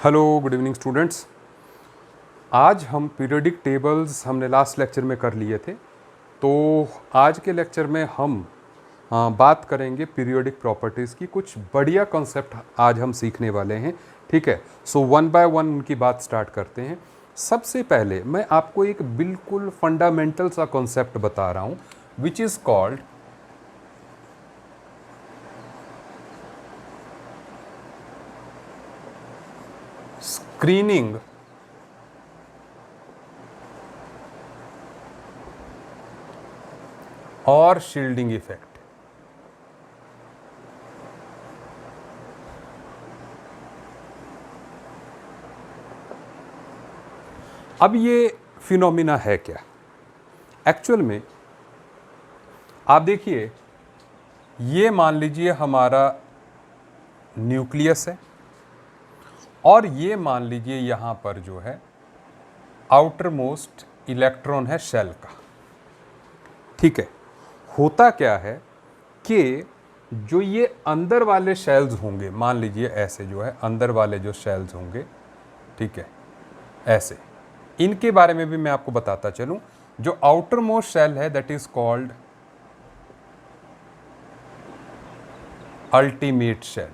Hello, good evening students. आज हम periodic tables हमने लास्ट लेक्चर में कर लिए थे। तो आज के लेक्चर में हम बात करेंगे पीरियोडिक प्रॉपर्टीज़ की। कुछ बढ़िया कॉन्सेप्ट आज हम सीखने वाले हैं, ठीक है। सो वन बाय वन उनकी बात स्टार्ट करते हैं। सबसे पहले मैं आपको एक बिल्कुल फंडामेंटल सा कॉन्सेप्ट बता रहा हूँ, विच इज़ कॉल्ड स्क्रीनिंग और शील्डिंग इफेक्ट। अब ये फिनोमिना है क्या एक्चुअल में? आप देखिए, ये मान लीजिए हमारा न्यूक्लियस है और ये मान लीजिए यहाँ पर जो है आउटर मोस्ट इलेक्ट्रॉन है शेल का, ठीक है। होता क्या है कि जो ये अंदर वाले शेल्स होंगे, मान लीजिए ऐसे जो है अंदर वाले जो शेल्स होंगे, ठीक है, ऐसे, इनके बारे में भी मैं आपको बताता चलूं। जो आउटर मोस्ट शेल है that is called ultimate shell,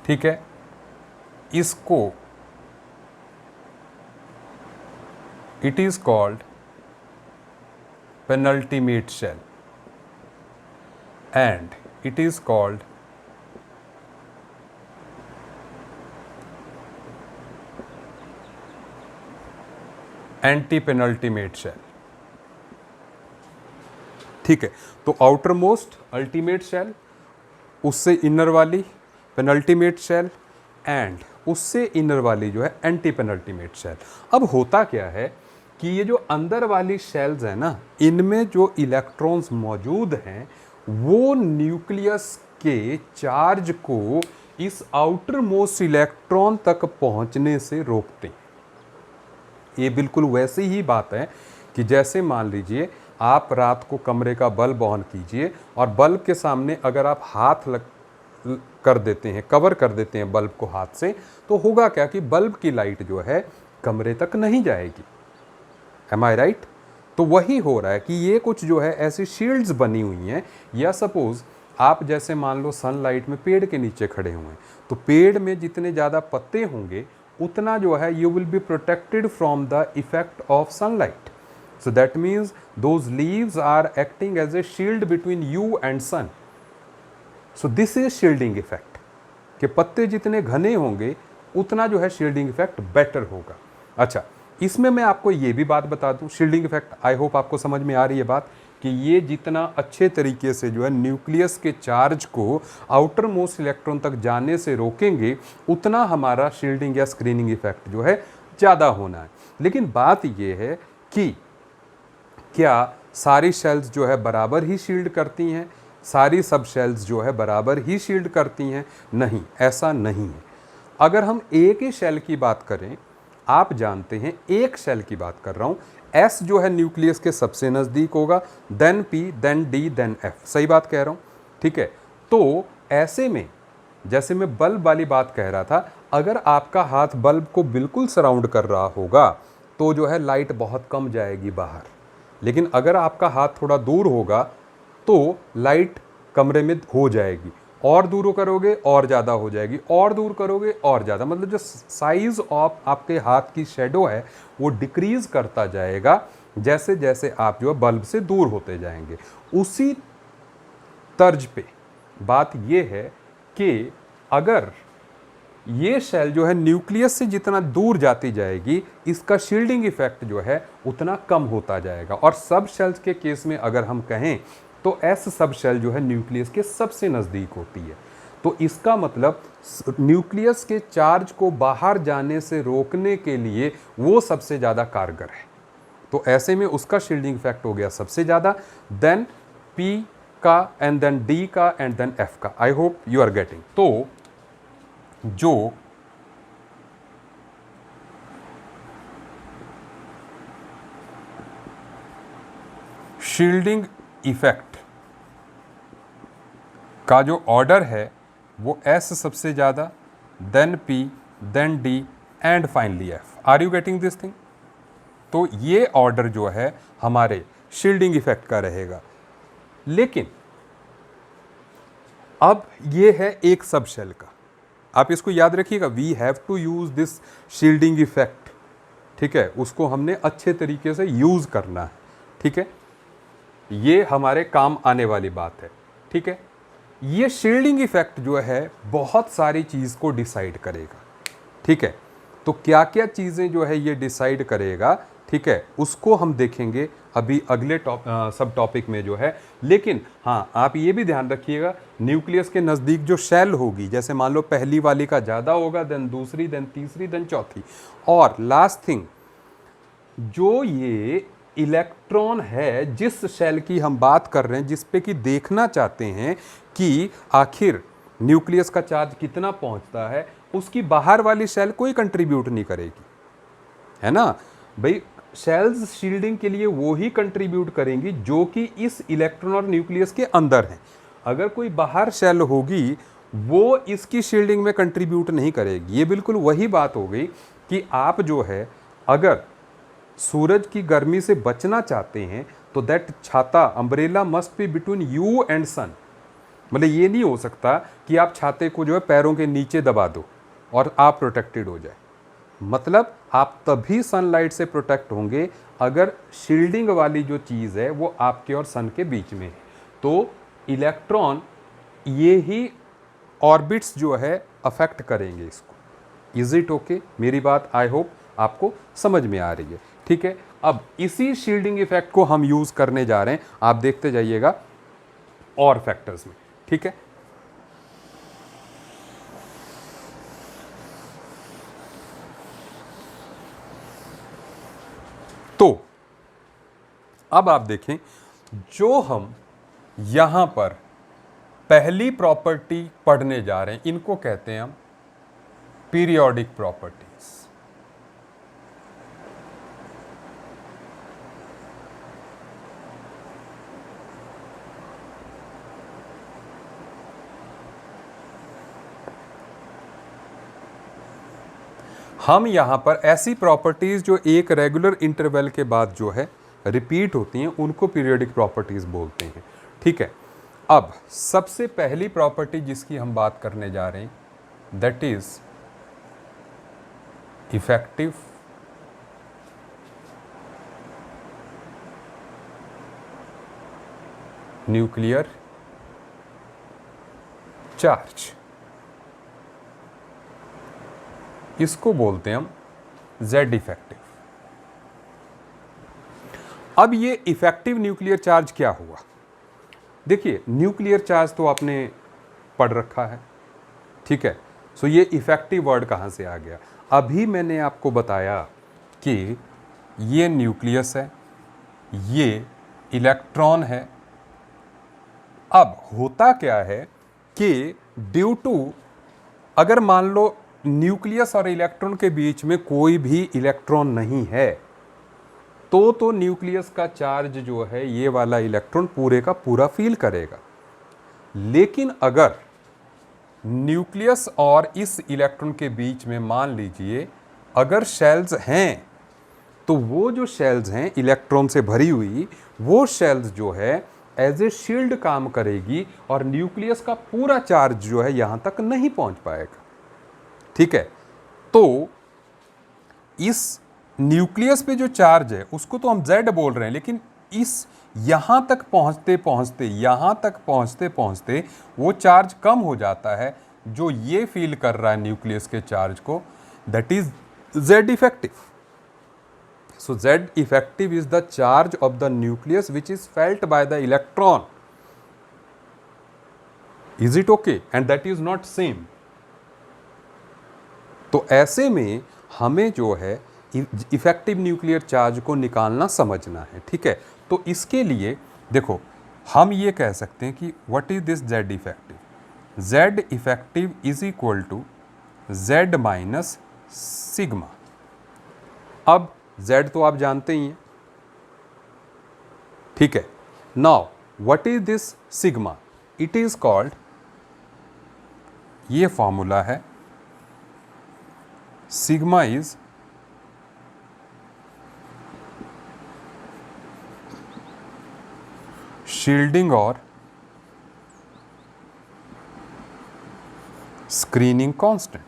ठीक है। इसको it is called penultimate shell and it is called antepenultimate shell, ठीक है। तो आउटर मोस्ट अल्टीमेट शेल, उससे इनर वाली पेनल्टीमेट शेल एंड उससे इनर वाली जो है एंटी पेनल्टीमेट शेल। अब होता क्या है कि ये जो अंदर वाली शेल्स है ना, इनमें जो इलेक्ट्रॉन्स मौजूद हैं वो न्यूक्लियस के चार्ज को इस आउटर मोस्ट इलेक्ट्रॉन तक पहुंचने से रोकते हैं। ये बिल्कुल वैसी ही बात है कि जैसे मान लीजिए आप रात को कमरे का बल्ब ऑन कीजिए और बल्ब के सामने अगर आप हाथ कर देते हैं, कवर कर देते हैं बल्ब को हाथ से, तो होगा क्या कि बल्ब की लाइट जो है कमरे तक नहीं जाएगी। एम आई राइट? तो वही हो रहा है कि ये कुछ जो है ऐसी शील्ड्स बनी हुई हैं। या सपोज आप जैसे मान लो सनलाइट में पेड़ के नीचे खड़े हुए हैं, तो पेड़ में जितने ज़्यादा पत्ते होंगे उतना जो है you will be protected from the effect of sunlight. So that means those leaves are acting as a shield between you and sun. So this is shielding effect, कि पत्ते जितने घने होंगे उतना जो है शील्डिंग इफेक्ट बेटर होगा। अच्छा, इसमें मैं आपको ये भी बात बता दूं, शील्डिंग इफेक्ट, आई होप आपको समझ में आ रही है बात, कि ये जितना अच्छे तरीके से जो है न्यूक्लियस के चार्ज को आउटर मोस्ट इलेक्ट्रॉन तक जाने से रोकेंगे, उतना हमारा शील्डिंग या स्क्रीनिंग इफेक्ट जो है ज़्यादा होना है। लेकिन बात ये है कि क्या सारी शेल्स जो है बराबर ही शील्ड करती हैं, सारी सब शेल्स जो है बराबर ही शील्ड करती हैं? नहीं, ऐसा नहीं है। अगर हम एक ही शेल की बात करें, आप जानते हैं एक शेल की बात कर रहा हूं, एस जो है न्यूक्लियस के सबसे नज़दीक होगा, then P, then D, then F. सही बात कह रहा हूं, ठीक है। तो ऐसे में जैसे मैं बल्ब वाली बात कह रहा था, अगर आपका हाथ बल्ब को बिल्कुल सराउंड कर रहा होगा तो जो है लाइट बहुत कम जाएगी बाहर। लेकिन अगर आपका हाथ थोड़ा दूर होगा तो लाइट कमरे में हो जाएगी, और दूर करोगे और ज़्यादा हो जाएगी, और दूर करोगे और ज़्यादा, मतलब जो साइज़ ऑफ आपके हाथ की शेडो है वो डिक्रीज करता जाएगा जैसे जैसे आप जो है बल्ब से दूर होते जाएंगे। उसी तर्ज पे बात ये है कि अगर ये शेल जो है न्यूक्लियस से जितना दूर जाती जाएगी, इसका शील्डिंग इफेक्ट जो है उतना कम होता जाएगा। और सब शेल्स के केस में अगर हम कहें तो एस सब शेल जो है न्यूक्लियस के सबसे नज़दीक होती है। तो इसका मतलब न्यूक्लियस के चार्ज को बाहर जाने से रोकने के लिए वो सबसे ज़्यादा कारगर है। तो ऐसे में उसका शील्डिंग इफेक्ट हो गया सबसे ज़्यादा, देन पी का, एंड देन डी का, एंड देन एफ का। I hope you are getting. तो जो शील्डिंग इफेक्ट का जो ऑर्डर है वो एस सबसे ज़्यादा, then P, then D and finally F। Are you getting this thing? तो ये ऑर्डर जो है हमारे शील्डिंग इफेक्ट का रहेगा। लेकिन अब ये है एक सब शेल का, आप इसको याद रखिएगा, we have to use this shielding effect, ठीक है, उसको हमने अच्छे तरीके से यूज करना है, ठीक है, ये हमारे काम आने वाली बात है, ठीक है। ये शील्डिंग इफेक्ट जो है बहुत सारी चीज को डिसाइड करेगा, ठीक है। तो क्या क्या चीजें जो है ये डिसाइड करेगा, ठीक है, उसको हम देखेंगे अभी अगले सब टॉपिक में जो है। लेकिन हाँ, आप ये भी ध्यान रखिएगा, न्यूक्लियस के नज़दीक जो शेल होगी, जैसे मान लो पहली वाली का ज़्यादा होगा, देन दूसरी, देन तीसरी, देन चौथी, और लास्ट थिंग जो ये इलेक्ट्रॉन है जिस शेल की हम बात कर रहे हैं, जिस पे कि देखना चाहते हैं कि आखिर न्यूक्लियस का चार्ज कितना पहुंचता है, उसकी बाहर वाली शेल कोई कंट्रीब्यूट नहीं करेगी, है ना भाई। शेल्स शील्डिंग के लिए वो ही कंट्रीब्यूट करेंगी जो कि इस इलेक्ट्रॉन और न्यूक्लियस के अंदर हैं। अगर कोई बाहर शेल होगी वो इसकी शील्डिंग में कंट्रीब्यूट नहीं करेगी। ये बिल्कुल वही बात हो गई कि आप जो है अगर सूरज की गर्मी से बचना चाहते हैं तो दैट छाता, umbrella must be between you and sun. मतलब ये नहीं हो सकता कि आप छाते को जो है पैरों के नीचे दबा दो और आप प्रोटेक्टेड हो जाए। मतलब आप तभी सनलाइट से प्रोटेक्ट होंगे अगर शील्डिंग वाली जो चीज़ है वो आपके और सन के बीच में है। तो इलेक्ट्रॉन ये ही ऑर्बिट्स जो है अफेक्ट करेंगे इसको। Is it okay? मेरी बात आई होप आपको समझ में आ रही है, ठीक है। अब इसी शील्डिंग इफेक्ट को हम यूज़ करने जा रहे हैं, आप देखते जाइएगा और फैक्टर्स में, ठीक है। तो अब आप देखें, जो हम यहां पर पहली प्रॉपर्टी पढ़ने जा रहे हैं, इनको कहते हैं हम पीरियोडिक प्रॉपर्टीज। हम यहां पर ऐसी प्रॉपर्टीज जो एक रेगुलर इंटरवल के बाद जो है रिपीट होती हैं, उनको पीरियोडिक प्रॉपर्टीज बोलते हैं, ठीक है। अब सबसे पहली प्रॉपर्टी जिसकी हम बात करने जा रहे हैं that is effective nuclear charge. इसको बोलते हैं हम Z इफेक्टिव। अब ये इफेक्टिव न्यूक्लियर चार्ज क्या हुआ? देखिए, न्यूक्लियर चार्ज तो आपने पढ़ रखा है, ठीक है। सो ये इफेक्टिव वर्ड कहाँ से आ गया? अभी मैंने आपको बताया कि ये न्यूक्लियस है, ये इलेक्ट्रॉन है। अब होता क्या है कि ड्यू टू, अगर मान लो न्यूक्लियस और इलेक्ट्रॉन के बीच में कोई भी इलेक्ट्रॉन नहीं है तो न्यूक्लियस का चार्ज जो है ये वाला इलेक्ट्रॉन पूरे का पूरा फील करेगा। लेकिन अगर न्यूक्लियस और इस इलेक्ट्रॉन के बीच में मान लीजिए अगर शेल्स हैं, तो वो जो शेल्स हैं इलेक्ट्रॉन से भरी हुई, वो शेल्स जो है एज ए शील्ड काम करेगी और न्यूक्लियस का पूरा चार्ज जो है यहां तक नहीं पहुंच पाएगा, ठीक है। तो इस न्यूक्लियस पे जो चार्ज है उसको तो हम Z बोल रहे हैं, लेकिन इस यहां तक पहुंचते पहुंचते वो चार्ज कम हो जाता है जो ये फील कर रहा है न्यूक्लियस के चार्ज को, that is Z effective. So Z effective is the charge of the nucleus which is felt by the electron. Is it okay? And that is not same. तो ऐसे में हमें जो है इफेक्टिव न्यूक्लियर चार्ज को निकालना समझना है, ठीक है। तो इसके लिए देखो, हम ये कह सकते हैं कि what is this Z effective? Z effective is equal to Z minus sigma. अब Z तो आप जानते ही हैं, ठीक है। Now what is this sigma? It is called, ये फॉर्मूला है सिग्मा इज शील्डिंग और स्क्रीनिंग कांस्टेंट।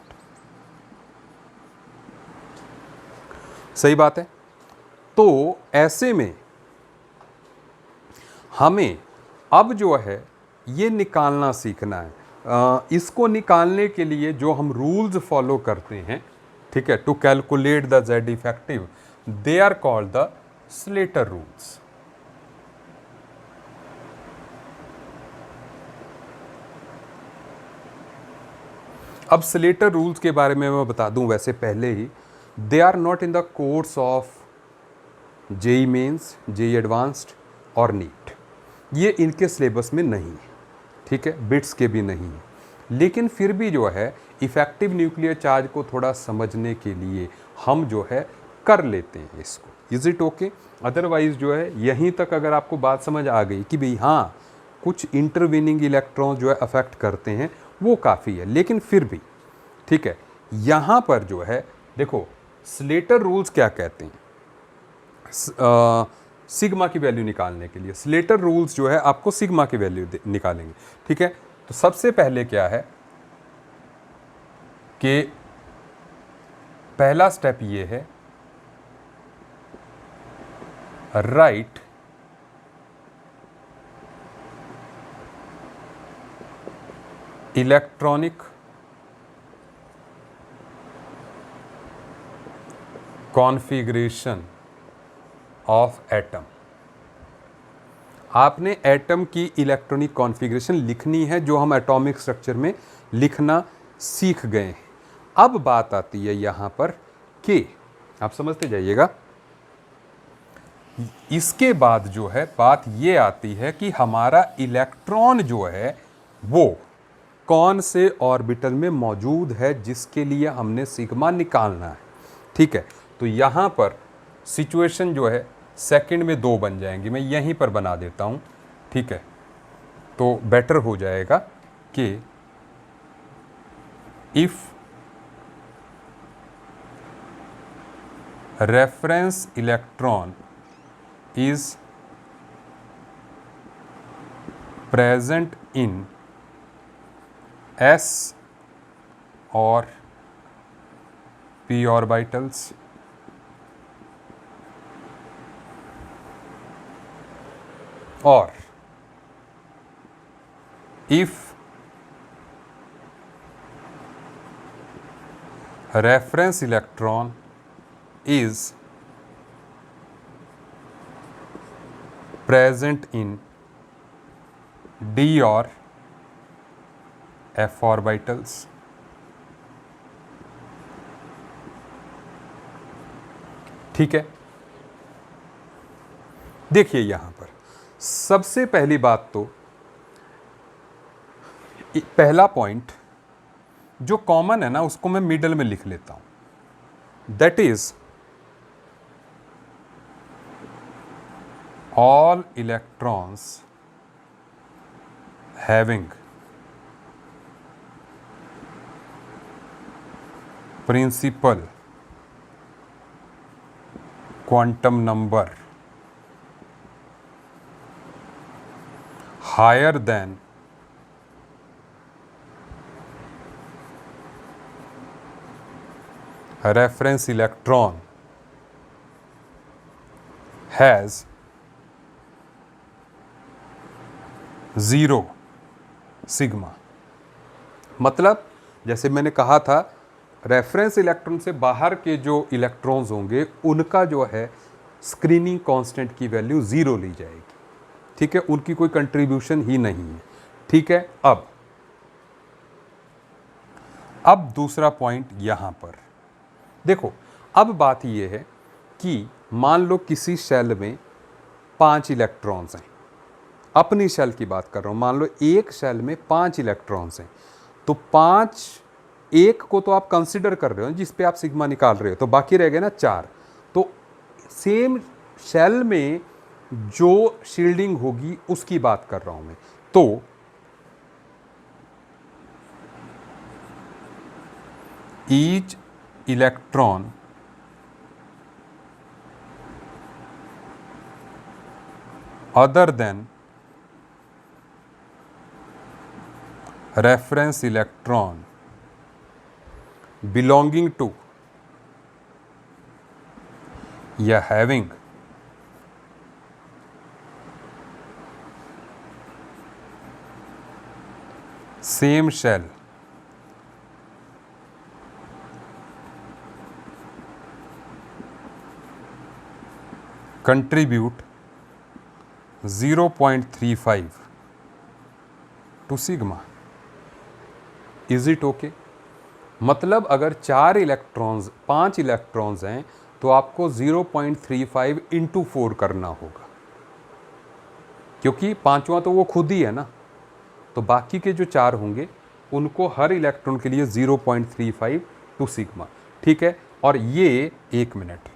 सही बात है। तो ऐसे में हमें अब जो है ये निकालना सीखना है। इसको निकालने के लिए जो हम रूल्स फॉलो करते हैं, ठीक है, to calculate the Z effective, they are called the Slater rules. अब स्लेटर रूल्स के बारे में मैं बता दूं वैसे पहले ही, they are not in the course of JEE mains, JEE advanced और नीट। ये इनके सिलेबस में नहीं है, ठीक है, बिट्स के भी नहीं है। लेकिन फिर भी जो है इफेक्टिव न्यूक्लियर चार्ज को थोड़ा समझने के लिए हम जो है कर लेते हैं इसको। Is it okay? अदरवाइज जो है यहीं तक अगर आपको बात समझ आ गई कि भाई हाँ कुछ इंटरवीनिंग इलेक्ट्रॉन जो है अफेक्ट करते हैं, वो काफ़ी है। लेकिन फिर भी ठीक है, यहाँ पर जो है देखो स्लेटर रूल्स क्या कहते हैं, सिग्मा की वैल्यू निकालने के लिए स्लेटर रूल्स जो है आपको सिग्मा की वैल्यू निकालेंगे, ठीक है। तो सबसे पहले क्या है कि पहला स्टेप ये है, right electronic configuration of atom. आपने एटम की इलेक्ट्रॉनिक कॉन्फ़िगरेशन लिखनी है जो हम एटॉमिक स्ट्रक्चर में लिखना सीख गए हैं। अब बात आती है यहाँ पर कि आप समझते जाइएगा, इसके बाद जो है बात ये आती है कि हमारा इलेक्ट्रॉन जो है वो कौन से ऑर्बिटल में मौजूद है जिसके लिए हमने सिग्मा निकालना है, ठीक है। तो यहाँ पर सिचुएशन जो है सेकंड में 2 बन जाएंगी, मैं यहीं पर बना देता हूँ, ठीक है, तो बेटर हो जाएगा कि if reference electron is present in s or p orbitals or if reference electron is present in d or f orbitals, ठीक है। देखिए यहां पर सबसे पहली बात तो पहला पॉइंट जो कॉमन है ना उसको मैं मिडल में लिख लेता हूं, that is all electrons having principal quantum number higher than reference electron has 0 sigma. मतलब जैसे मैंने कहा था रेफरेंस इलेक्ट्रॉन से बाहर के जो इलेक्ट्रॉन्स होंगे उनका जो है स्क्रीनिंग कांस्टेंट की वैल्यू 0 ली जाएगी, ठीक है, उनकी कोई कंट्रीब्यूशन ही नहीं है, ठीक है। अब दूसरा पॉइंट यहां पर देखो, अब बात यह है कि मान लो किसी शेल में 5 इलेक्ट्रॉन्स हैं, अपनी शेल की बात कर रहा हूं, मान लो एक शेल में 5 इलेक्ट्रॉन्स हैं, तो 5 एक को तो आप कंसिडर कर रहे हो जिस पे आप सिग्मा निकाल रहे हो, तो बाकी रह गए ना 4। तो सेम शेल में जो शील्डिंग होगी उसकी बात कर रहा हूं मैं। तो each electron other than reference electron belonging to या having same shell contribute 0.35 to sigma. Is it okay? मतलब अगर 5 इलेक्ट्रॉन्स हैं तो आपको 0.35 इंटू 4 करना होगा, क्योंकि पांचवा तो वो खुद ही है ना, तो बाकी के जो 4 होंगे उनको हर इलेक्ट्रॉन के लिए 0.35 टू सिग्मा। ठीक है, और ये 1 minute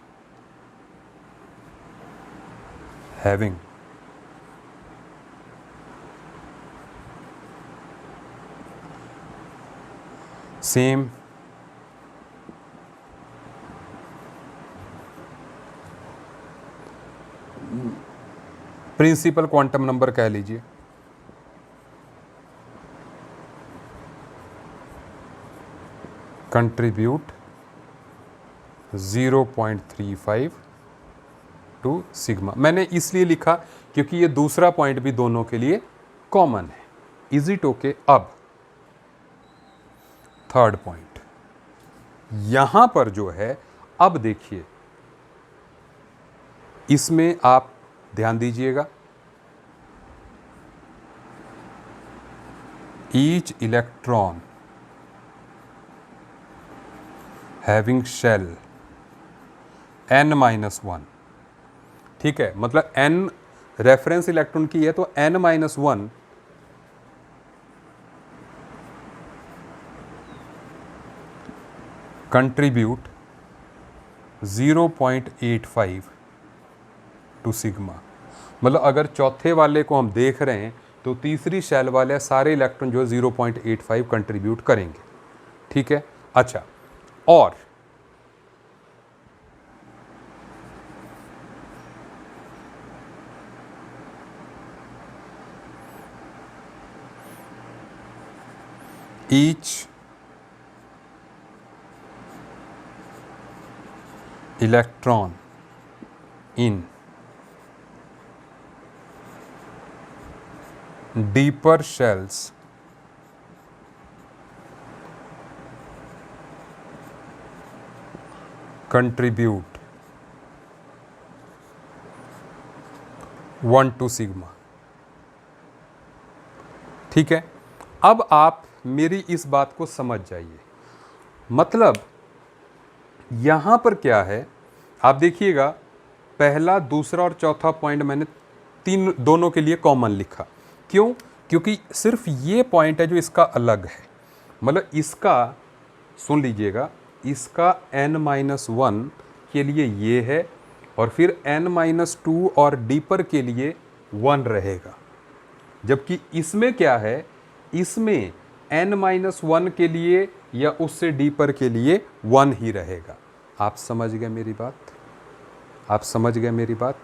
having same principal quantum number कह लीजिए, कंट्रीब्यूट 0.35 टू सिग्मा। मैंने इसलिए लिखा क्योंकि ये दूसरा पॉइंट भी दोनों के लिए कॉमन है। Is it okay? अब थर्ड पॉइंट यहां पर जो है, अब देखिए इसमें आप ध्यान दीजिएगा, each electron having shell n-1, ठीक है, मतलब n रेफरेंस इलेक्ट्रॉन की है तो n-1 कंट्रीब्यूट 0.85 टू सिग्मा। मतलब अगर चौथे वाले को हम देख रहे हैं तो तीसरी शेल वाले सारे इलेक्ट्रॉन जो है 0.85 कंट्रीब्यूट करेंगे। ठीक है, अच्छा, और each electron in deeper shells contribute 1 to sigma। ठीक है, अब आप मेरी इस बात को समझ जाइए। मतलब यहां पर क्या है, आप देखिएगा, पहला, दूसरा और चौथा पॉइंट मैंने दोनों के लिए कॉमन लिखा। क्यों? क्योंकि सिर्फ ये पॉइंट है जो इसका अलग है। मतलब इसका, सुन लीजिएगा, इसका n-1 के लिए ये है और फिर n-2 और डीपर के लिए 1 रहेगा। जबकि इसमें क्या है, इसमें n-1 के लिए या उससे डीपर के लिए 1 ही रहेगा। आप समझ गए मेरी बात? आप समझ गए मेरी बात?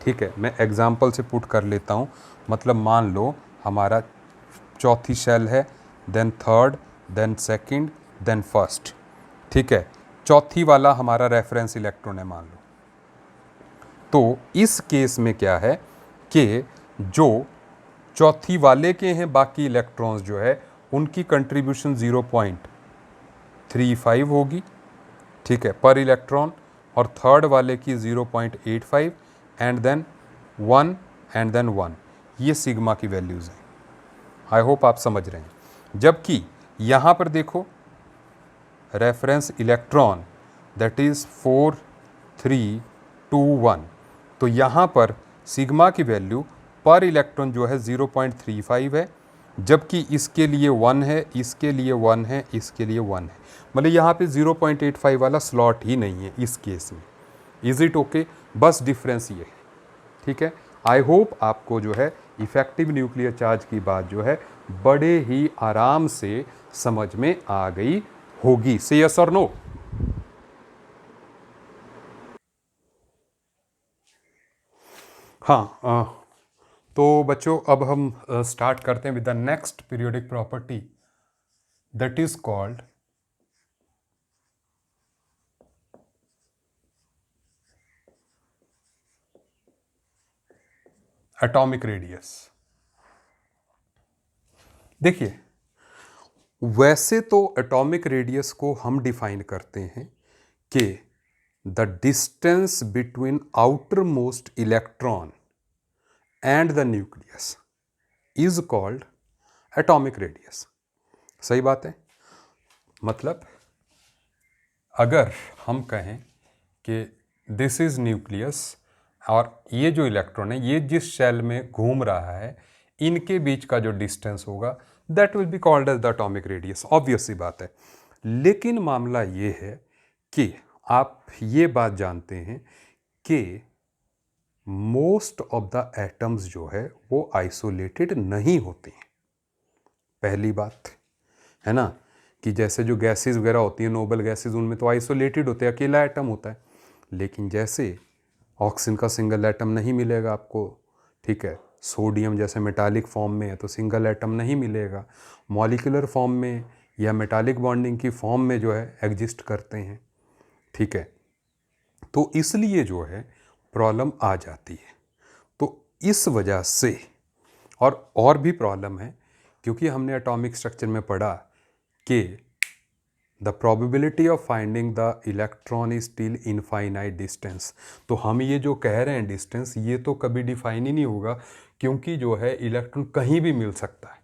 ठीक है, मैं एग्जाम्पल से पुट कर लेता हूँ। मतलब मान लो हमारा चौथी शेल है, then third, then second, then first. ठीक है, चौथी वाला हमारा रेफरेंस इलेक्ट्रॉन है मान लो। तो इस केस में क्या है कि जो चौथी वाले के हैं बाकी इलेक्ट्रॉन्स जो है उनकी कंट्रीब्यूशन 0.35 होगी, ठीक है, पर इलेक्ट्रॉन, और थर्ड वाले की 0.85 एंड देन 1 एंड देन 1। ये सिग्मा की वैल्यूज़ हैं। आई होप आप समझ रहे हैं। जबकि यहाँ पर देखो, रेफरेंस इलेक्ट्रॉन दैट इज़ 4 3 2 1, तो यहाँ पर सिग्मा की वैल्यू पर इलेक्ट्रॉन जो है 0.35 है, जबकि इसके लिए 1 है, इसके लिए 1 है, इसके लिए 1 है। मतलब यहाँ पे 0.85 वाला स्लॉट ही नहीं है इस केस में। Is it okay? बस डिफरेंस ये है। ठीक है, आई होप आपको जो है इफेक्टिव न्यूक्लियर चार्ज की बात जो है बड़े ही आराम से समझ में आ गई होगी। से यस और नो? हाँ तो बच्चों अब हम स्टार्ट करते हैं with the next periodic property that is called atomic radius. देखिए, वैसे तो एटॉमिक रेडियस को हम डिफाइन करते हैं कि the distance between outer most electron and the nucleus is called atomic radius. सही बात है। मतलब अगर हम कहें कि दिस इज न्यूक्लियस और ये जो इलेक्ट्रॉन है ये जिस शेल में घूम रहा है, इनके बीच का जो डिस्टेंस होगा that will be called as the atomic radius. Obvious सी बात है। लेकिन मामला ये है कि आप ये बात जानते हैं कि मोस्ट ऑफ द एटम्स जो है वो आइसोलेटेड नहीं होते हैं। पहली बात है ना, कि जैसे जो गैसेस वगैरह होती हैं, नोबल गैसेस, उनमें तो आइसोलेटेड होते हैं, अकेला एटम होता है। लेकिन जैसे ऑक्सीजन का सिंगल एटम नहीं मिलेगा आपको, ठीक है। सोडियम जैसे मेटालिक फॉर्म में है तो सिंगल एटम नहीं मिलेगा। मॉलिक्यूलर फॉर्म में या मेटालिक बॉन्डिंग की फॉर्म में जो है एग्जिस्ट करते हैं, ठीक है। तो इसलिए जो है प्रॉब्लम आ जाती है। तो इस वजह से और भी प्रॉब्लम है, क्योंकि हमने एटॉमिक स्ट्रक्चर में पढ़ा कि the probability of finding the electron is still infinite distance. तो हम ये जो कह रहे हैं डिस्टेंस, ये तो कभी डिफाइन ही नहीं होगा, क्योंकि जो है इलेक्ट्रॉन कहीं भी मिल सकता है।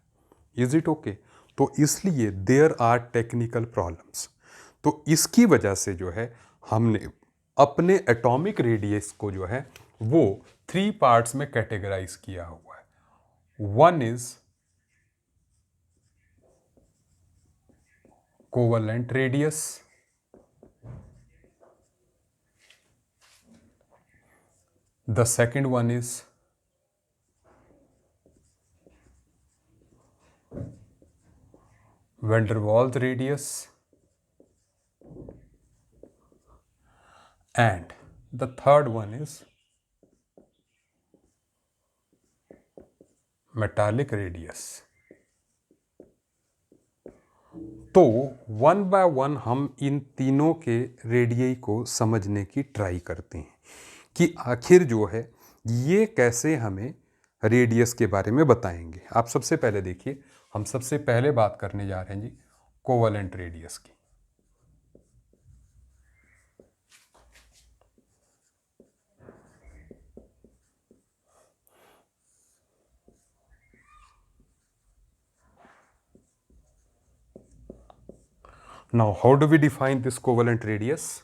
Is it okay? तो इसलिए देयर आर टेक्निकल प्रॉब्लम्स। तो इसकी वजह से जो है हमने अपने एटॉमिक रेडियस को जो है वो 3 पार्ट्स में कैटेगराइज किया हुआ है। One is covalent radius, the second one is van der Waals radius, and the third one is metallic radius। तो वन बाय वन हम इन तीनों के रेडियई को समझने की ट्राई करते हैं कि आखिर जो है ये कैसे हमें रेडियस के बारे में बताएंगे। आप सबसे पहले देखिए, हम सबसे पहले बात करने जा रहे हैं जी कोवलेंट रेडियस की। Now, how do we define this covalent radius?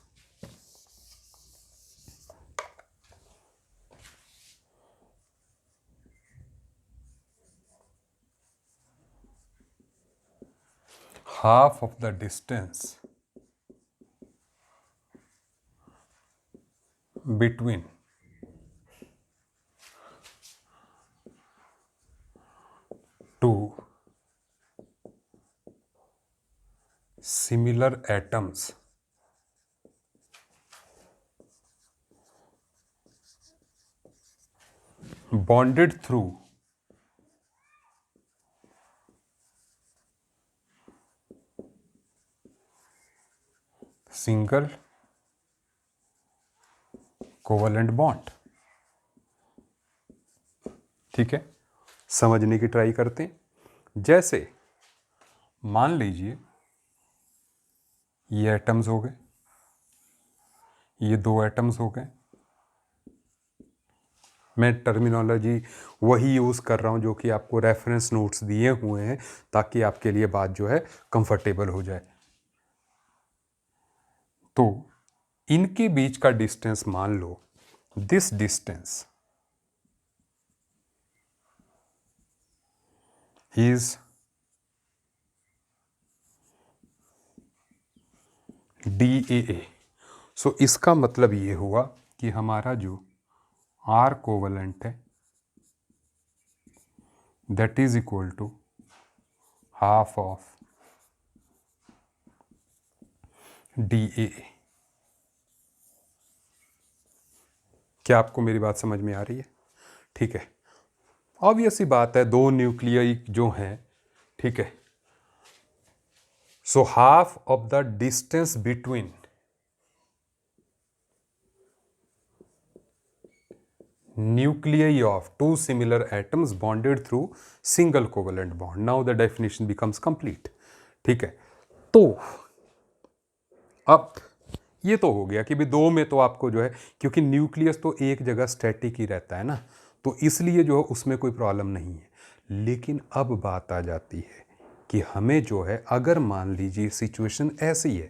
Half of the distance between two similar atoms bonded through single covalent bond. ठीक है, समझने की ट्राई करते हैं। जैसे मान लीजिए ये एटम्स हो गए, ये 2 एटम्स हो गए। मैं टर्मिनोलॉजी वही यूज़ कर रहा हूँ जो कि आपको रेफरेंस नोट्स दिए हुए हैं, ताकि आपके लिए बात जो है कंफर्टेबल हो जाए। तो इनके बीच का डिस्टेंस मान लो, this distance is DAA। So इसका मतलब ये हुआ कि हमारा जो R कोवलेंट है that is equal to half of DAA। क्या आपको मेरी बात समझ में आ रही है? ठीक है, ऑब्वियस सी बात है, दो न्यूक्लियई जो हैं, ठीक है, so half of the distance between nuclei of two similar atoms bonded through single covalent bond. Now the definition becomes complete. ठीक है, तो अब ये तो हो गया कि भी दो में तो आपको जो है, क्योंकि न्यूक्लियस तो एक जगह स्टैटिक ही रहता है ना, तो इसलिए जो है उसमें कोई प्रॉब्लम नहीं है। लेकिन अब बात आ जाती है कि हमें जो है, अगर मान लीजिए सिचुएशन ऐसी है,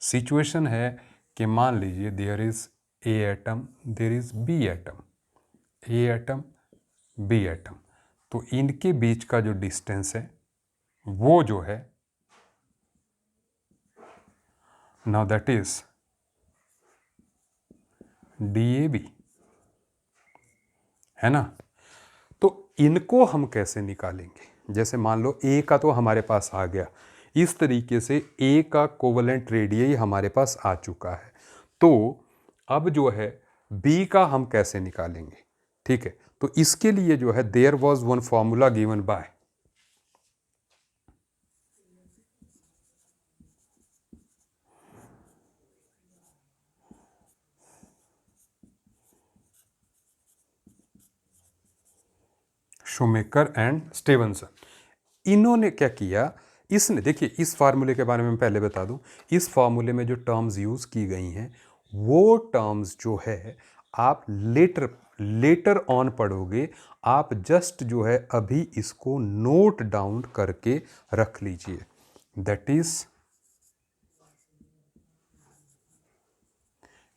सिचुएशन है कि मान लीजिए there is A atom, there is B atom, A atom B atom, तो इनके बीच का जो डिस्टेंस है वो जो है, नाउ दैट इज DAB, है ना। तो इनको हम कैसे निकालेंगे? जैसे मान लो ए का तो हमारे पास आ गया, इस तरीके से ए का कोवलेंट रेडियई हमारे पास आ चुका है, तो अब जो है बी का हम कैसे निकालेंगे? ठीक है, तो इसके लिए जो है there was one formula given by Schomaker and Stevenson. इन्होंने क्या किया, इसने, देखिए इस फार्मूले के बारे में पहले बता दूं, इस फार्मूले में जो टर्म्स यूज़ की गई हैं वो टर्म्स जो है आप लेटर लेटर ऑन पढ़ोगे, आप जस्ट जो है अभी इसको नोट डाउन करके रख लीजिए। दैट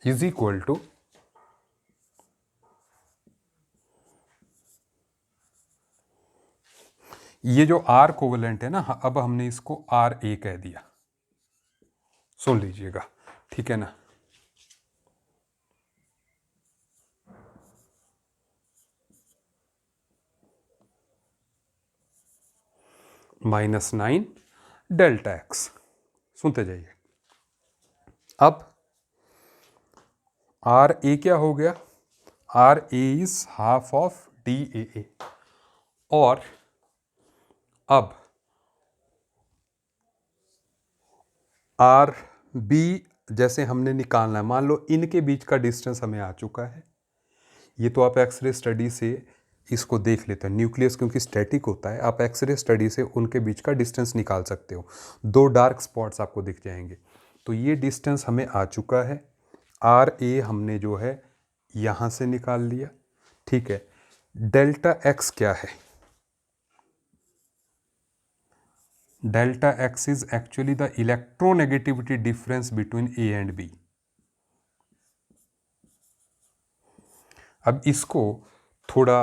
इज इक्वल टू, ये जो आर कोवलेंट है ना, अब हमने इसको RA कह दिया, सुन लीजिएगा, ठीक है ना। -9 डेल्टा एक्स, सुनते जाइए। अब RA क्या हो गया? RA is half of DAA, और अब RB जैसे हमने निकालना है, मान लो इनके बीच का डिस्टेंस हमें आ चुका है, ये तो आप एक्सरे स्टडी से इसको देख लेते हैं, न्यूक्लियस क्योंकि स्टैटिक होता है, आप एक्सरे स्टडी से उनके बीच का डिस्टेंस निकाल सकते हो, दो डार्क स्पॉट्स आपको दिख जाएंगे। तो ये डिस्टेंस हमें आ चुका है, RA हमने जो है यहाँ से निकाल लिया, ठीक है। डेल्टा एक्स क्या है? Delta X is actually the electronegativity difference between A and B. अब इसको थोड़ा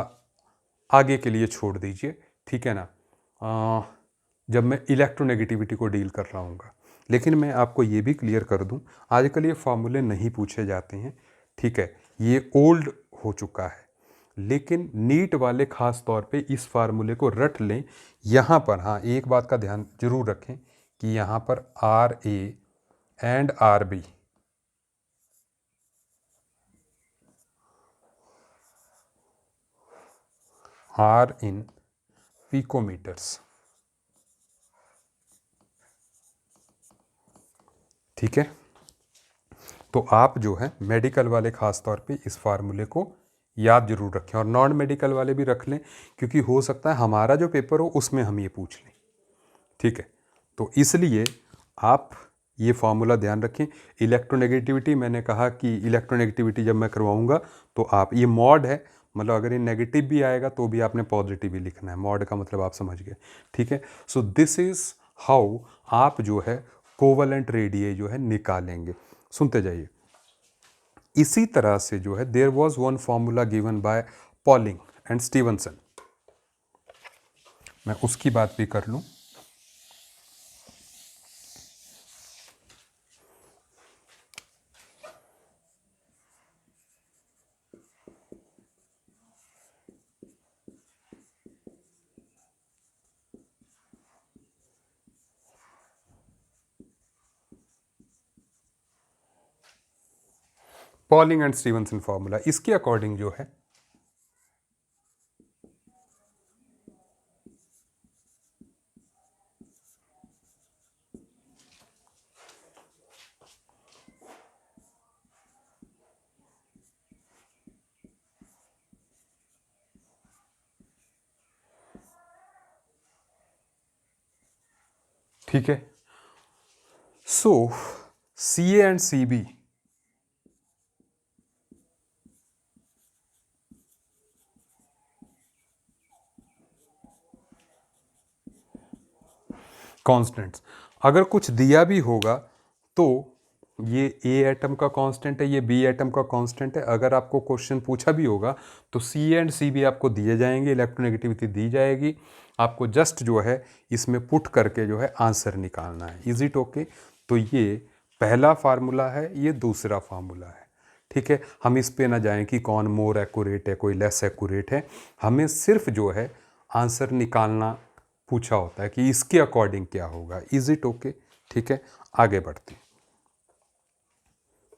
आगे के लिए छोड़ दीजिए, ठीक है ना, जब मैं इलेक्ट्रोनेगेटिविटी को डील कर रहा हूँगा। लेकिन मैं आपको ये भी क्लियर कर दूँ, आजकल ये फार्मूले नहीं पूछे जाते हैं, ठीक है, ये ओल्ड हो चुका है, लेकिन नीट वाले ख़ास तौर पे इस फार्मूले को रट लें। यहाँ पर हाँ एक बात का ध्यान जरूर रखें कि यहाँ पर RA and RB are in picometers, ठीक है। तो आप जो है मेडिकल वाले ख़ास तौर पे इस फार्मूले को याद जरूर रखें, और नॉन मेडिकल वाले भी रख लें, क्योंकि हो सकता है हमारा जो पेपर हो उसमें हम ये पूछ लें, ठीक है। तो इसलिए आप ये फार्मूला ध्यान रखें। इलेक्ट्रोनेगेटिविटी, मैंने कहा कि इलेक्ट्रोनेगेटिविटी जब मैं करवाऊंगा तो आप, ये मॉड है, मतलब अगर ये नेगेटिव भी आएगा तो भी आपने पॉजिटिव ही लिखना है, मॉड का मतलब आप समझ गए, ठीक है। सो दिस इज़ हाउ आप जो है कोवलेंट रेडियई जो है निकालेंगे। सुनते जाइए। इसी तरह से जो है there was one formula given by Pauling and Stevenson, मैं उसकी बात भी कर लूं। पॉलिंग एंड स्टीवनसन फार्मूला, इसके अकॉर्डिंग जो है ठीक है। So C A and C B constants, अगर कुछ दिया भी होगा तो ये ए एटम का कांस्टेंट है, ये बी एटम का कांस्टेंट है। अगर आपको क्वेश्चन पूछा भी होगा तो सी एंड सी बी आपको दिए जाएंगे, इलेक्ट्रोनेगेटिविटी दी जाएगी, आपको जस्ट जो है इसमें पुट करके जो है आंसर निकालना है। Is it okay? तो ये पहला फार्मूला है, ये दूसरा फार्मूला है। ठीक है, हम इस पे ना जाएं कि कौन मोर एक्यूरेट है, कोई लेस एक्यूरेट है। हमें सिर्फ जो है आंसर निकालना पूछा होता है कि इसके अकॉर्डिंग क्या होगा। Is it okay? ठीक है, आगे बढ़ते हैं।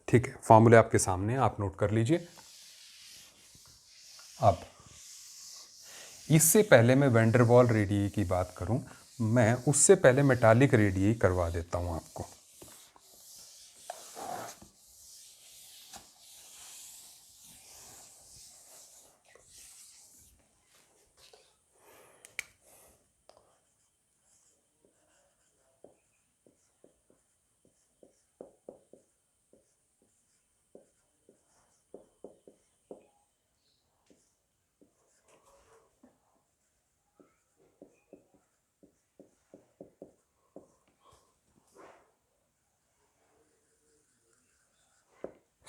ठीक है, फॉर्मूले आपके सामने, आप नोट कर लीजिए। अब इससे पहले मैं वैंडरवाल रेडियी की बात करूं, मैं उससे पहले मेटालिक रेडियी करवा देता हूं आपको।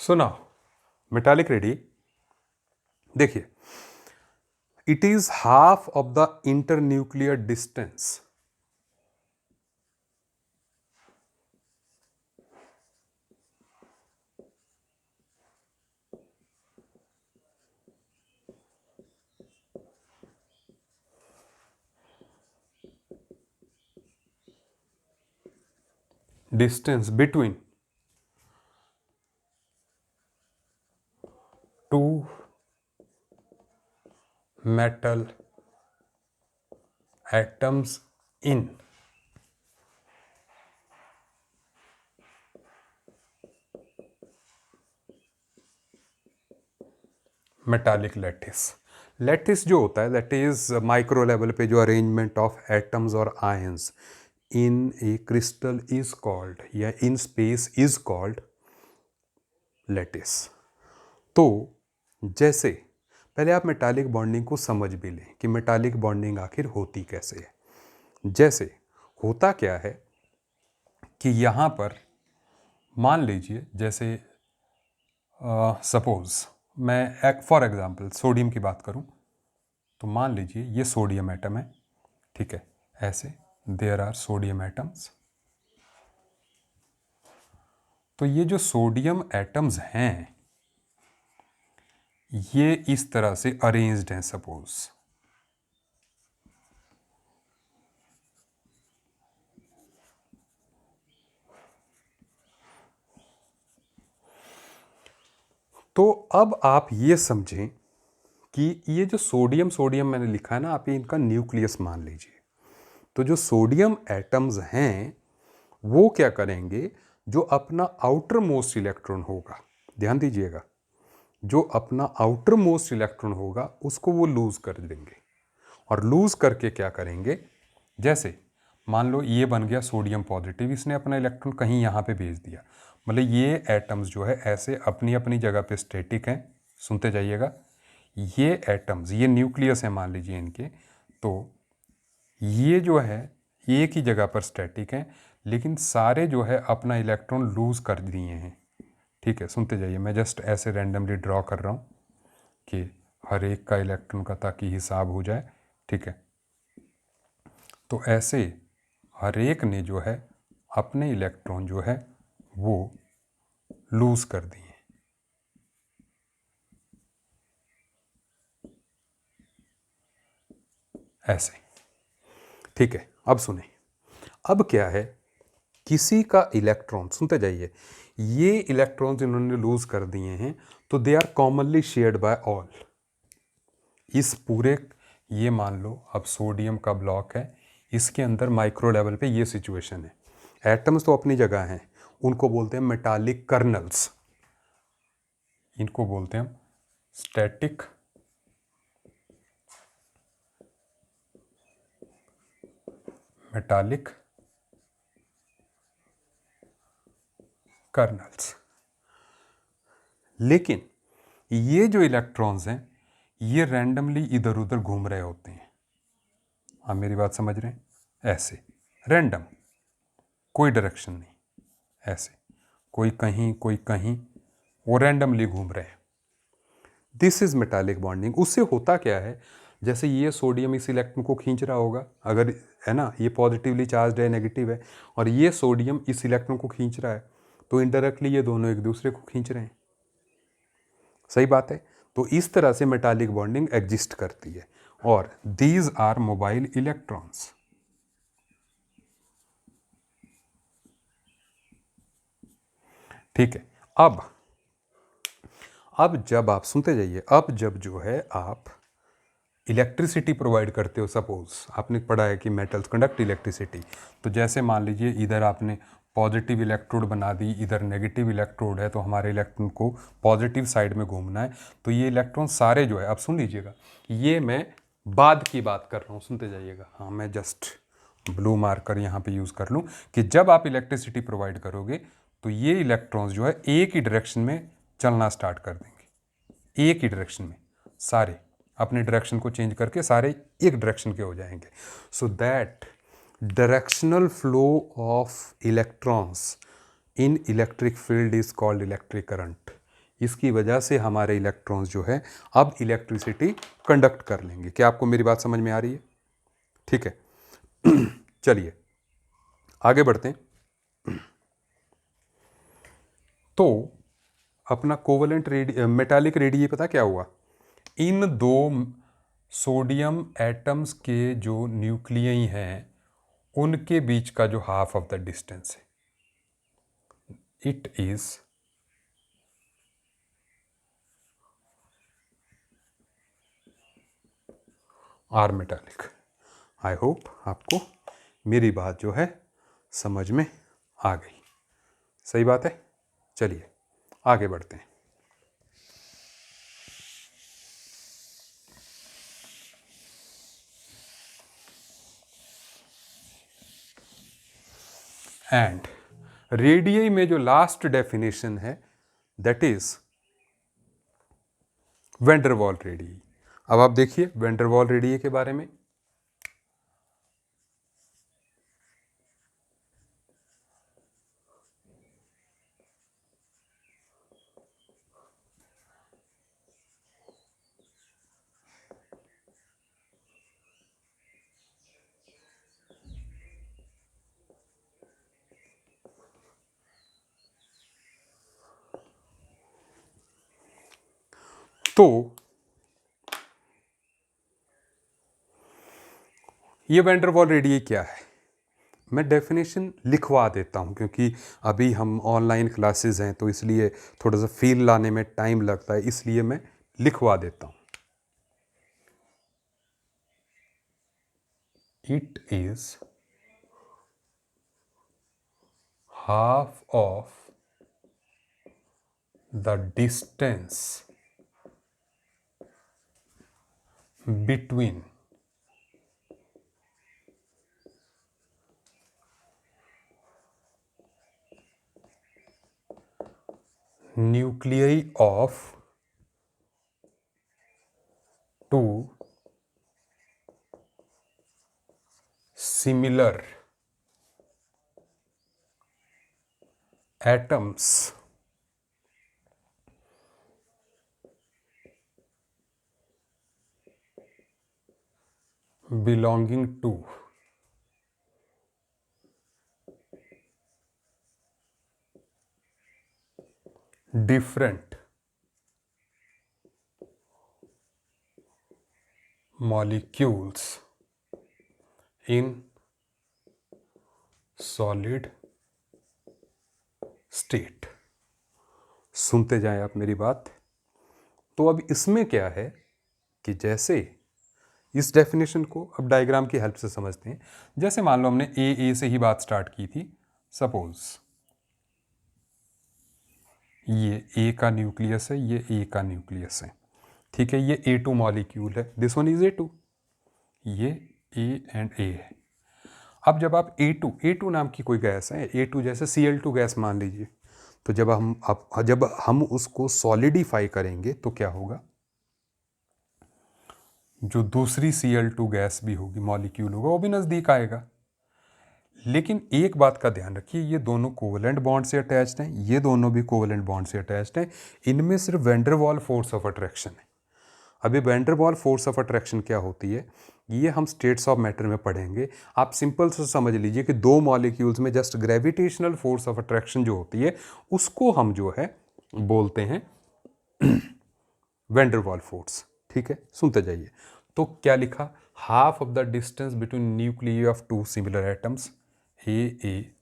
सुना, मेटालिक रेडियी देखिए, it is half of the internuclear distance between two metal atoms in metallic lattice. Lattice जो होता है दैट इज माइक्रो लेवल पे जो अरेंजमेंट ऑफ एटम्स और ions in a crystal is called, या in space is called lattice. तो जैसे पहले आप मेटालिक बॉन्डिंग को समझ भी लें कि मेटालिक बॉन्डिंग आखिर होती कैसे है। जैसे होता क्या है कि यहाँ पर मान लीजिए, जैसे सपोज मैं फॉर एग्जांपल सोडियम की बात करूं, तो मान लीजिए ये सोडियम एटम है। ठीक है, ऐसे देयर आर सोडियम एटम्स। तो ये जो सोडियम एटम्स हैं ये इस तरह से अरेंज्ड हैं। सपोज तो अब आप ये समझें कि ये जो सोडियम सोडियम मैंने लिखा है ना, आप ये इनका न्यूक्लियस मान लीजिए। तो जो सोडियम एटम्स हैं वो क्या करेंगे, जो अपना आउटर मोस्ट इलेक्ट्रॉन होगा, ध्यान दीजिएगा, जो अपना आउटर मोस्ट इलेक्ट्रॉन होगा उसको वो लूज कर देंगे। और लूज करके क्या करेंगे, जैसे मान लो ये बन गया सोडियम पॉजिटिव, इसने अपना इलेक्ट्रॉन कहीं यहाँ पे भेज दिया। मतलब ये एटम्स जो है ऐसे अपनी अपनी जगह पे स्टैटिक हैं। सुनते जाइएगा, ये एटम्स, ये न्यूक्लियस है मान लीजिए इनके, तो ये जो है एक ही जगह पर स्टैटिक हैं, लेकिन सारे जो है अपना इलेक्ट्रॉन लूज कर दिए हैं। ठीक है, सुनते जाइए, मैं जस्ट ऐसे रैंडमली ड्रॉ कर रहा हूँ कि हर एक का इलेक्ट्रॉन का ताकि हिसाब हो जाए। ठीक है, तो ऐसे हर एक ने जो है अपने इलेक्ट्रॉन जो है वो लूज कर दिए ऐसे। ठीक है, अब सुने, अब क्या है, किसी का इलेक्ट्रॉन, सुनते जाइए, ये इलेक्ट्रॉन्स इन्होंने लूज कर दिए हैं तो they are commonly shared by all. इस पूरे, ये मान लो अब सोडियम का ब्लॉक है, इसके अंदर माइक्रो लेवल पे ये सिचुएशन है। एटम्स तो अपनी जगह हैं, उनको बोलते हैं मेटालिक कर्नल्स, इनको बोलते हैं स्टैटिक मेटालिक कर्नल्स। लेकिन ये जो इलेक्ट्रॉन्स हैं ये रैंडमली इधर उधर घूम रहे होते हैं। आप मेरी बात समझ रहे हैं? ऐसे रैंडम, कोई डायरेक्शन नहीं, ऐसे कोई कहीं, वो रैंडमली घूम रहे हैं। This is metallic bonding. उससे होता क्या है, जैसे ये सोडियम इस इलेक्ट्रॉन को खींच रहा होगा, अगर है ना, ये पॉजिटिवली चार्ज है, नेगेटिव है, और ये सोडियम इस इलेक्ट्रॉन को खींच रहा है, तो इनडायरेक्टली ये दोनों एक दूसरे को खींच रहे हैं। सही बात है। तो इस तरह से मेटालिक बॉन्डिंग एग्जिस्ट करती है, और दीज आर मोबाइल इलेक्ट्रॉन्स। ठीक है। अब जब आप सुनते जाइए, अब जब जो है आप इलेक्ट्रिसिटी प्रोवाइड करते हो, सपोज आपने पढ़ा है कि मेटल्स कंडक्ट इलेक्ट्रिसिटी, तो जैसे मान लीजिए इधर आपने पॉजिटिव इलेक्ट्रोड बना दी, इधर नेगेटिव इलेक्ट्रोड है, तो हमारे इलेक्ट्रॉन को पॉजिटिव साइड में घूमना है, तो ये इलेक्ट्रॉन सारे जो है, अब सुन लीजिएगा, ये मैं बाद की बात कर रहा हूँ, सुनते जाइएगा। हाँ, मैं जस्ट ब्लू मार्कर यहाँ पे यूज़ कर लूँ कि जब आप इलेक्ट्रिसिटी प्रोवाइड करोगे तो ये इलेक्ट्रॉन्स जो है एक ही डायरेक्शन में चलना स्टार्ट कर देंगे, एक ही डायरेक्शन में, सारे अपने डायरेक्शन को चेंज करके सारे एक डायरेक्शन के हो जाएंगे। So that directional flow of electrons in electric field is called electric current. इसकी वजह से हमारे इलेक्ट्रॉन्स जो है अब इलेक्ट्रिसिटी कंडक्ट कर लेंगे। क्या आपको मेरी बात समझ में आ रही है? ठीक है। चलिए आगे बढ़ते हैं। तो अपना कोवलेंट मेटालिक रेडिए पता क्या हुआ, इन दो सोडियम एटम्स के जो न्यूक्लियई हैं उनके बीच का जो हाफ ऑफ द डिस्टेंस है, it is R metallic. I hope आपको मेरी बात जो है समझ में आ गई। सही बात है। चलिए आगे बढ़ते हैं। एंड रेडियई में जो लास्ट डेफिनेशन है दैट इज वैन डर वाल रेडियई। अब आप देखिए वैन डर वाल रेडियई के बारे में। तो ये वैन डर वाल रेडियई क्या है, मैं डेफिनेशन लिखवा देता हूँ क्योंकि अभी हम ऑनलाइन क्लासेस हैं तो इसलिए थोड़ा सा फील लाने में टाइम लगता है, इसलिए मैं लिखवा देता हूँ। It is half of the distance between nuclei of two similar atoms belonging to different molecules in solid state। सुनते जाएं आप मेरी बात। तो अब इसमें क्या है कि जैसे इस डेफिनेशन को अब डायग्राम की हेल्प से समझते हैं। जैसे मान लो हमने ए से ही बात स्टार्ट की थी, सपोज ये ए का न्यूक्लियस है, ये ए का न्यूक्लियस है, ठीक है, ये A2 मॉलिक्यूल है, दिस वन इज A2, ये A एंड A है। अब जब आप A2 नाम की कोई गैस है, A2 जैसे Cl2 गैस मान लीजिए, तो जब हम उसको सॉलिडिफाई करेंगे तो क्या होगा, जो दूसरी Cl2 गैस भी होगी, मॉलिक्यूल होगा, वो भी नज़दीक आएगा। लेकिन एक बात का ध्यान रखिए, ये दोनों कोवलेंट बॉन्ड से अटैच्ड हैं, ये दोनों भी कोवलेंट बॉन्ड से अटैच्ड हैं। इनमें सिर्फ वैन डर वाल फोर्स ऑफ अट्रैक्शन है। अभी वैन डर वाल फोर्स ऑफ अट्रैक्शन क्या होती है, ये हम स्टेट्स ऑफ मैटर में पढ़ेंगे। आप सिंपल से समझ लीजिए कि दो मॉलिक्यूल्स में just gravitational force of attraction जो होती है उसको हम जो है बोलते हैं वैन डर वाल फोर्स। ठीक है, सुनते जाइए। तो क्या लिखा, half of the distance between nuclear of two similar atoms a.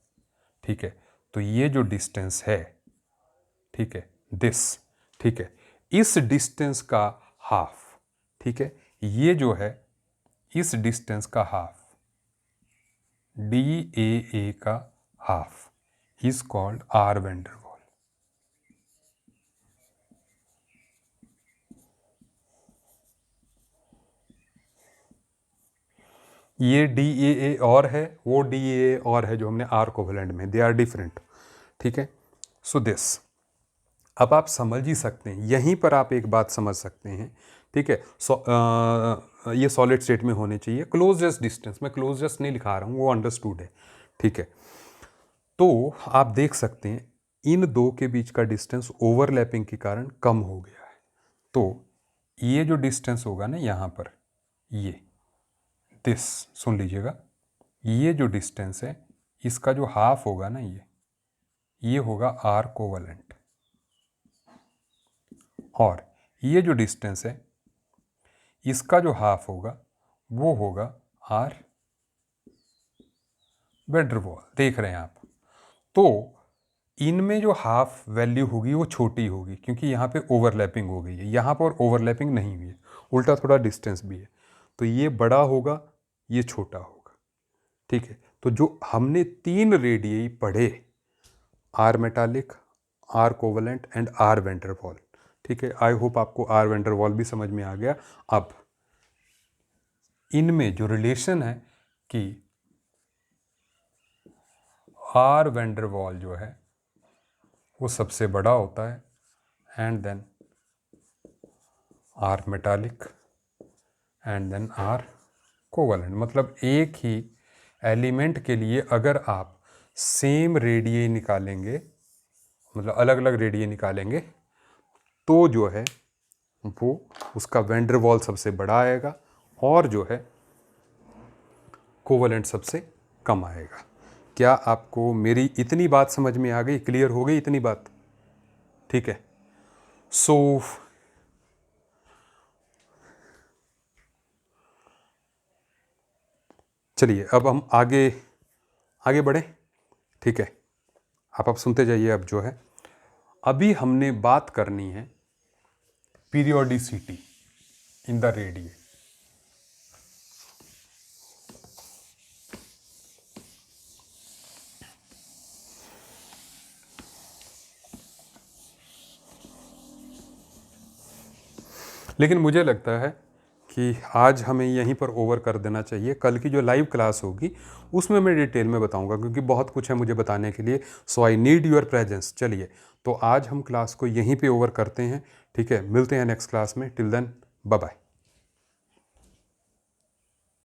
ठीक है, तो ये जो डिस्टेंस है, ठीक है, दिस, ठीक है, इस डिस्टेंस का हाफ, ठीक है, ये जो है इस डिस्टेंस का हाफ, डी का half is called R van der Waals. ये डी और है, वो डी और है जो हमने आर कोवेलेंट में, दे आर डिफरेंट। ठीक है, सो दिस, अब आप समझ ही सकते हैं, यहीं पर आप एक बात समझ सकते हैं। ठीक है, ये सॉलिड स्टेट में होने चाहिए। क्लोजेस्ट डिस्टेंस, मैं क्लोजेस्ट नहीं लिखा रहा हूँ, वो अंडरस्टूड है। ठीक है, तो आप देख सकते हैं इन दो के बीच का डिस्टेंस ओवरलैपिंग के कारण कम हो गया है। तो ये जो डिस्टेंस होगा ना यहाँ पर, ये दिस, सुन लीजिएगा, ये जो डिस्टेंस है इसका जो हाफ होगा ना, ये होगा आर कोवलेंट, और ये जो डिस्टेंस है इसका जो हाफ होगा वो होगा आर वैन डर वाल। देख रहे हैं आप, तो इनमें जो हाफ वैल्यू होगी वो छोटी होगी क्योंकि यहाँ पे ओवरलैपिंग हो गई है, यहाँ पर ओवरलैपिंग नहीं हुई है, उल्टा थोड़ा डिस्टेंस भी है। तो ये बड़ा होगा, ये छोटा होगा। ठीक है, तो जो हमने 3 रेडियई पढ़े, R metallic, R covalent and R van der Waals. ठीक है, आई होप आपको आर वैन डर वाल भी समझ में आ गया। अब इनमें जो रिलेशन है कि आर वैन डर वाल जो है वो सबसे बड़ा होता है, and then R metallic and then R covalent. मतलब एक ही एलिमेंट के लिए अगर आप सेम रेडियई निकालेंगे, मतलब अलग अलग रेडियई निकालेंगे, तो जो है वो उसका वैन डर वाल सबसे बड़ा आएगा और जो है कोवलेंट सबसे कम आएगा। क्या आपको मेरी इतनी बात समझ में आ गई, क्लियर हो गई इतनी बात? ठीक है, सो चलिए अब हम आगे बढ़ें। ठीक है, आप सुनते जाइए। अब जो है अभी हमने बात करनी है पीरियोडिसिटी इन द रेडियई। लेकिन मुझे लगता है कि आज हमें यहीं पर ओवर कर देना चाहिए। कल की जो लाइव क्लास होगी उसमें मैं डिटेल में बताऊंगा क्योंकि बहुत कुछ है मुझे बताने के लिए, सो आई नीड योर प्रेजेंस। चलिए, तो आज हम क्लास को यहीं पे ओवर करते हैं। ठीक है, मिलते हैं नेक्स्ट क्लास में। Till then bye bye.